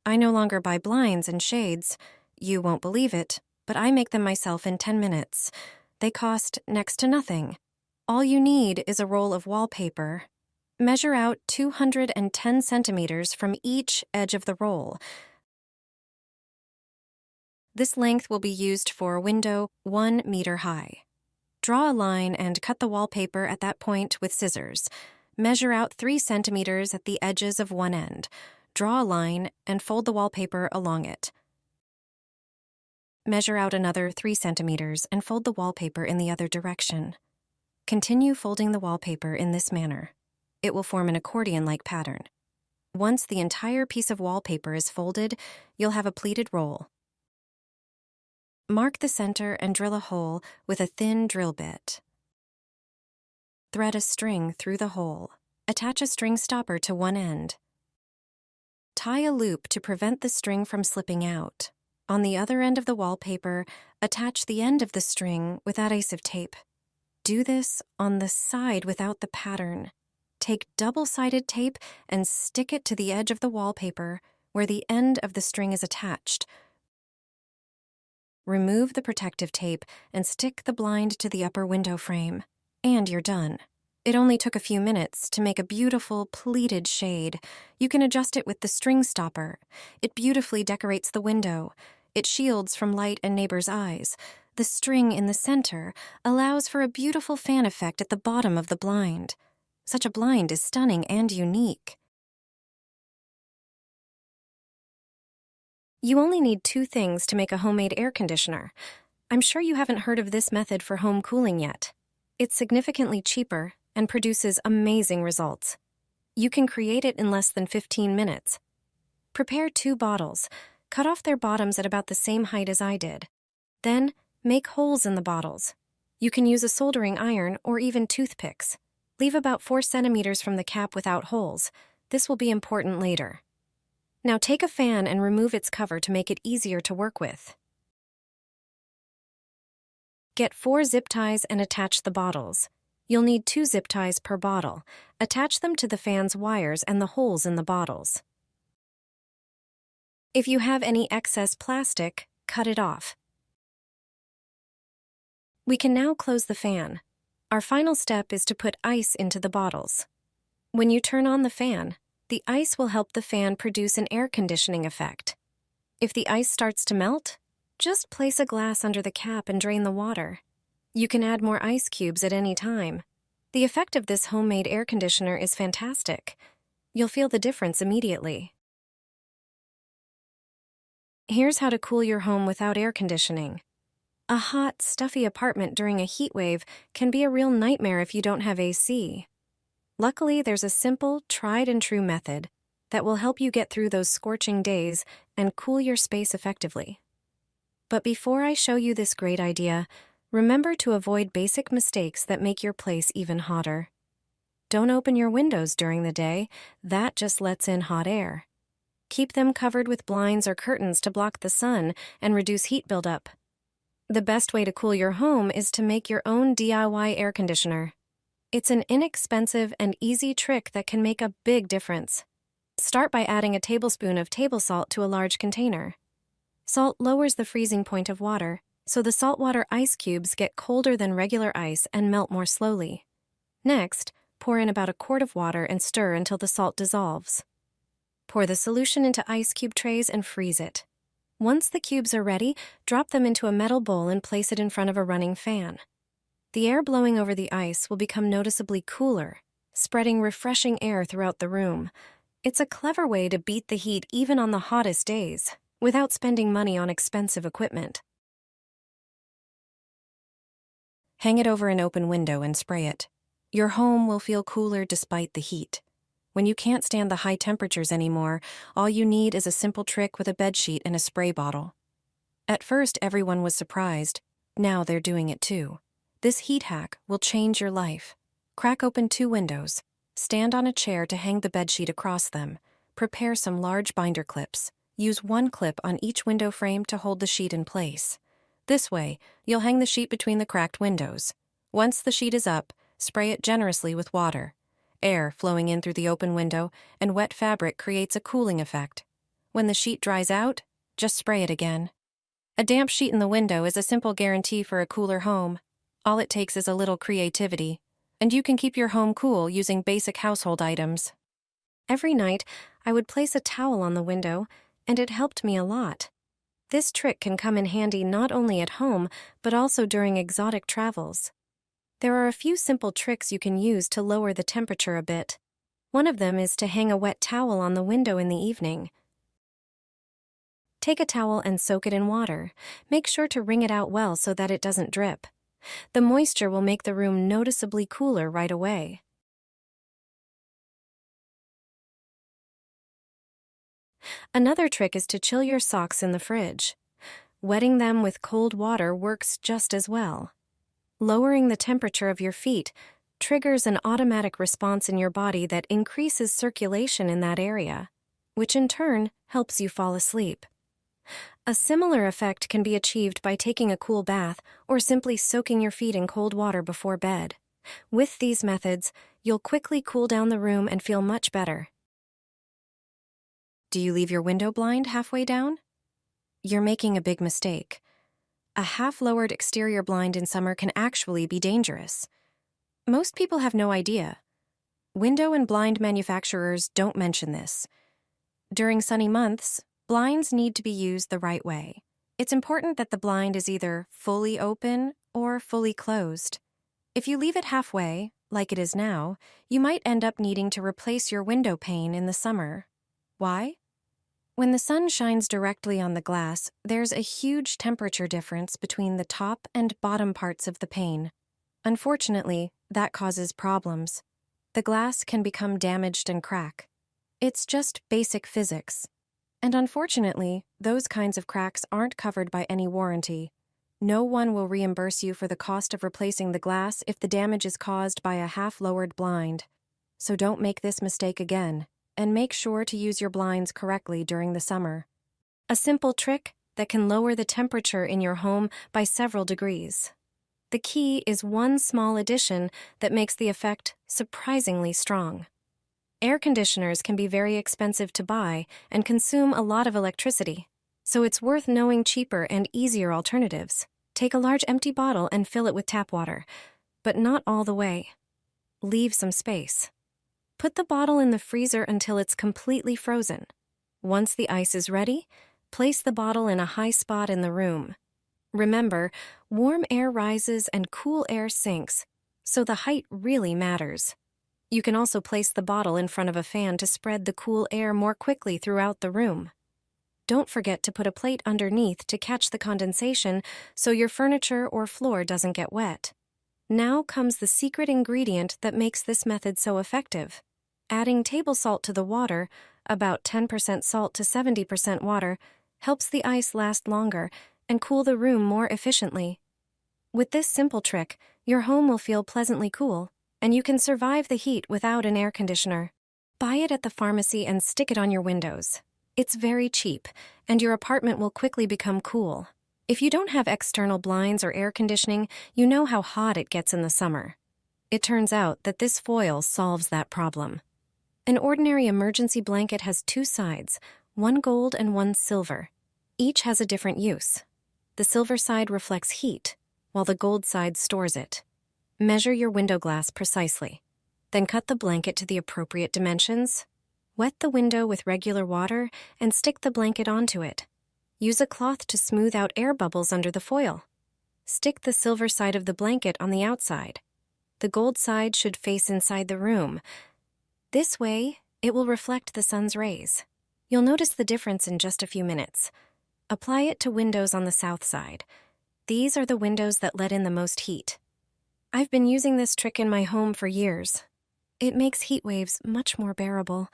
I no longer buy blinds and shades. You won't believe it, but I make them myself in 10 minutes. They cost next to nothing. All you need is a roll of wallpaper. Measure out 210 centimeters from each edge of the roll. This length will be used for a window 1 meter high. Draw a line and cut the wallpaper at that point with scissors. Measure out 3 centimeters at the edges of one end. Draw a line and fold the wallpaper along it. Measure out another 3 centimeters and fold the wallpaper in the other direction. Continue folding the wallpaper in this manner. It will form an accordion-like pattern. Once the entire piece of wallpaper is folded, you'll have a pleated roll. Mark the center and drill a hole with a thin drill bit. Thread a string through the hole. Attach a string stopper to one end. Tie a loop to prevent the string from slipping out. On the other end of the wallpaper, attach the end of the string with adhesive tape. Do this on the side without the pattern. Take double-sided tape and stick it to the edge of the wallpaper where the end of the string is attached. Remove the protective tape and stick the blind to the upper window frame. And you're done. It only took a few minutes to make a beautiful pleated shade. You can adjust it with the string stopper. It beautifully decorates the window. It shields from light and neighbors' eyes. The string in the center allows for a beautiful fan effect at the bottom of the blind. Such a blind is stunning and unique. You only need 2 things to make a homemade air conditioner. I'm sure you haven't heard of this method for home cooling yet. It's significantly cheaper and produces amazing results. You can create it in less than 15 minutes. Prepare 2 bottles. Cut off their bottoms at about the same height as I did. Then, make holes in the bottles. You can use a soldering iron or even toothpicks. Leave about 4 centimeters from the cap without holes. This will be important later. Now take a fan and remove its cover to make it easier to work with. Get 4 zip ties and attach the bottles. You'll need 2 zip ties per bottle. Attach them to the fan's wires and the holes in the bottles. If you have any excess plastic, cut it off. We can now close the fan. Our final step is to put ice into the bottles. When you turn on the fan, the ice will help the fan produce an air conditioning effect. If the ice starts to melt, just place a glass under the cap and drain the water. You can add more ice cubes at any time. The effect of this homemade air conditioner is fantastic. You'll feel the difference immediately. Here's how to cool your home without air conditioning. A hot, stuffy apartment during a heat wave can be a real nightmare if you don't have AC. Luckily, there's a simple, tried-and-true method that will help you get through those scorching days and cool your space effectively. But before I show you this great idea, remember to avoid basic mistakes that make your place even hotter. Don't open your windows during the day. That just lets in hot air. Keep them covered with blinds or curtains to block the sun and reduce heat buildup. The best way to cool your home is to make your own DIY air conditioner. It's an inexpensive and easy trick that can make a big difference. Start by adding a tablespoon of table salt to a large container. Salt lowers the freezing point of water, so the saltwater ice cubes get colder than regular ice and melt more slowly. Next, pour in about a quart of water and stir until the salt dissolves. Pour the solution into ice cube trays and freeze it. Once the cubes are ready, drop them into a metal bowl and place it in front of a running fan. The air blowing over the ice will become noticeably cooler, spreading refreshing air throughout the room. It's a clever way to beat the heat even on the hottest days, without spending money on expensive equipment. Hang it over an open window and spray it. Your home will feel cooler despite the heat. When you can't stand the high temperatures anymore, all you need is a simple trick with a bedsheet and a spray bottle. At first, everyone was surprised. Now they're doing it too. This heat hack will change your life. Crack open 2 windows. Stand on a chair to hang the bedsheet across them. Prepare some large binder clips. Use 1 clip on each window frame to hold the sheet in place. This way, you'll hang the sheet between the cracked windows. Once the sheet is up, spray it generously with water. Air flowing in through the open window and wet fabric creates a cooling effect. When the sheet dries out, just spray it again. A damp sheet in the window is a simple guarantee for a cooler home. All it takes is a little creativity, and you can keep your home cool using basic household items. Every night, I would place a towel on the window, and it helped me a lot. This trick can come in handy not only at home, but also during exotic travels. There are a few simple tricks you can use to lower the temperature a bit. One of them is to hang a wet towel on the window in the evening. Take a towel and soak it in water. Make sure to wring it out well so that it doesn't drip. The moisture will make the room noticeably cooler right away. Another trick is to chill your socks in the fridge. Wetting them with cold water works just as well. Lowering the temperature of your feet triggers an automatic response in your body that increases circulation in that area, which in turn helps you fall asleep. A similar effect can be achieved by taking a cool bath or simply soaking your feet in cold water before bed. With these methods, you'll quickly cool down the room and feel much better. Do you leave your window blind halfway down? You're making a big mistake. A half-lowered exterior blind in summer can actually be dangerous. Most people have no idea. Window and blind manufacturers don't mention this. During sunny months, blinds need to be used the right way. It's important that the blind is either fully open or fully closed. If you leave it halfway, like it is now, you might end up needing to replace your window pane in the summer. Why? When the sun shines directly on the glass, there's a huge temperature difference between the top and bottom parts of the pane. Unfortunately, that causes problems. The glass can become damaged and crack. It's just basic physics. And unfortunately, those kinds of cracks aren't covered by any warranty. No one will reimburse you for the cost of replacing the glass if the damage is caused by a half-lowered blind. So don't make this mistake again, and make sure to use your blinds correctly during the summer. A simple trick that can lower the temperature in your home by several degrees. The key is one small addition that makes the effect surprisingly strong. Air conditioners can be very expensive to buy and consume a lot of electricity, so it's worth knowing cheaper and easier alternatives. Take a large empty bottle and fill it with tap water, but not all the way. Leave some space. Put the bottle in the freezer until it's completely frozen. Once the ice is ready, place the bottle in a high spot in the room. Remember, warm air rises and cool air sinks, so the height really matters. You can also place the bottle in front of a fan to spread the cool air more quickly throughout the room. Don't forget to put a plate underneath to catch the condensation so your furniture or floor doesn't get wet. Now comes the secret ingredient that makes this method so effective. Adding table salt to the water, about 10% salt to 70% water, helps the ice last longer and cool the room more efficiently. With this simple trick, your home will feel pleasantly cool, and you can survive the heat without an air conditioner. Buy it at the pharmacy and stick it on your windows. It's very cheap, and your apartment will quickly become cool. If you don't have external blinds or air conditioning, you know how hot it gets in the summer. It turns out that this foil solves that problem. An ordinary emergency blanket has two sides, one gold and one silver. Each has a different use. The silver side reflects heat, while the gold side stores it. Measure your window glass precisely. Then cut the blanket to the appropriate dimensions. Wet the window with regular water and stick the blanket onto it. Use a cloth to smooth out air bubbles under the foil. Stick the silver side of the blanket on the outside. The gold side should face inside the room. This way, it will reflect the sun's rays. You'll notice the difference in just a few minutes. Apply it to windows on the south side. These are the windows that let in the most heat. I've been using this trick in my home for years. It makes heat waves much more bearable,